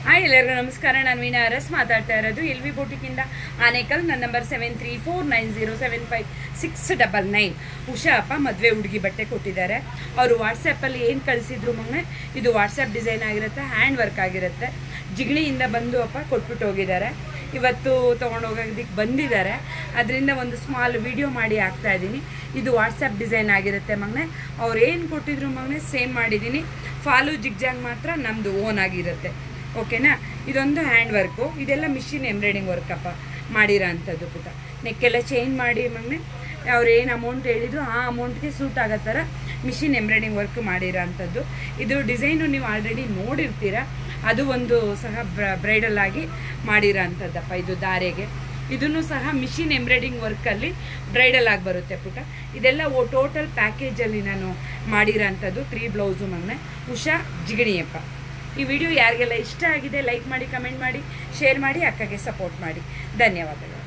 Hi ಎಲ್ಲರಿಗೂ ನಮಸ್ಕಾರ. ನಾನು ವೀಣಾ ಅರಸ್ ಮಾತಾಡ್ತಾ ಇರೋದು ಎಲ್ ವಿ ಬೊಟಿಕಿಂದ ಆನೇಕಲ್. ನನ್ನ ನಂಬರ್ 7349075699. ಉಷಾ ಅಪ್ಪ ಮದುವೆ ಹುಡುಗಿ ಬಟ್ಟೆ ಕೊಟ್ಟಿದ್ದಾರೆ. ಅವರು ವಾಟ್ಸಪ್ಪಲ್ಲಿ ಏನು ಕಳಿಸಿದ್ರು ಮಗನೇ, ಇದು ವಾಟ್ಸಪ್ ಡಿಸೈನ್ ಆಗಿರುತ್ತೆ, ಹ್ಯಾಂಡ್ ವರ್ಕ್ ಆಗಿರುತ್ತೆ. ಜಿಗಣಿಯಿಂದ ಬಂದು ಅಪ್ಪ ಕೊಟ್ಬಿಟ್ಟು ಹೋಗಿದ್ದಾರೆ. ಇವತ್ತು ತೊಗೊಂಡೋಗೋದಕ್ಕೆ ಬಂದಿದ್ದಾರೆ. ಅದರಿಂದ ಒಂದು ಸ್ಮಾಲ್ ವಿಡಿಯೋ ಮಾಡಿ ಹಾಕ್ತಾಯಿದ್ದೀನಿ. ಇದು ವಾಟ್ಸಪ್ ಡಿಸೈನ್ ಆಗಿರುತ್ತೆ ಮಗನೇ. ಅವ್ರು ಏನು ಕೊಟ್ಟಿದ್ರು ಮಗನೇ ಸೇಮ್ ಮಾಡಿದ್ದೀನಿ. ಫಾಲು ಜಿಗ್ಜಾಗ್ ಮಾತ್ರ ನಮ್ಮದು ಓನ್ ಆಗಿರುತ್ತೆ. ಓಕೆನಾ. ಇದೊಂದು ಹ್ಯಾಂಡ್ ವರ್ಕು, ಇದೆಲ್ಲ ಮಿಷಿನ್ ಎಂಬ್ರಾಯ್ಡಿಂಗ್ ವರ್ಕಪ್ಪ ಮಾಡಿರೋ ಅಂಥದ್ದು ಪುಟ್ಟ. ನೆಕ್ಕೆಲ್ಲ ಚೇಂಜ್ ಮಾಡಿ ಮಗನೇ ಅವ್ರು ಏನು ಅಮೌಂಟ್ ಹೇಳಿದ್ರು ಆ ಅಮೌಂಟ್ಗೆ ಸೂಟ್ ಆಗೋ ಥರ ಮಿಷಿನ್ ಎಂಬ್ರಾಯ್ಡಿಂಗ್ ವರ್ಕ್ ಮಾಡಿರೋ ಅಂಥದ್ದು. ಇದು ಡಿಸೈನು ನೀವು ಆಲ್ರೆಡಿ ನೋಡಿರ್ತೀರ. ಅದು ಒಂದು ಸಹ ಬ್ರೈಡಲ್ ಆಗಿ ಮಾಡಿರೋ ಅಂಥದ್ದಪ್ಪ. ಇದು ದಾರೆಗೆ ಇದನ್ನು ಸಹ ಮಿಷಿನ್ ಎಂಬ್ರಾಯ್ಡಿಂಗ್ ವರ್ಕಲ್ಲಿ ಬ್ರೈಡಲ್ ಆಗಿ ಬರುತ್ತೆ ಪುಟ್ಟ. ಇದೆಲ್ಲ ಟೋಟಲ್ ಪ್ಯಾಕೇಜಲ್ಲಿ ನಾನು ಮಾಡಿರೋ ಅಂಥದ್ದು. 3 ಬ್ಲೌಸು ಮಗನೇ. ಉಷಾ ಜಿಗಣಿಯಪ್ಪ. ಈ ವಿಡಿಯೋ ಯಾರಿಗೆಲ್ಲ ಇಷ್ಟ ಆಗಿದೆ ಲೈಕ್ ಮಾಡಿ, ಕಮೆಂಟ್ ಮಾಡಿ, ಶೇರ್ ಮಾಡಿ, ಅಕ್ಕಗೆ ಸಪೋರ್ಟ್ ಮಾಡಿ. ಧನ್ಯವಾದಗಳು.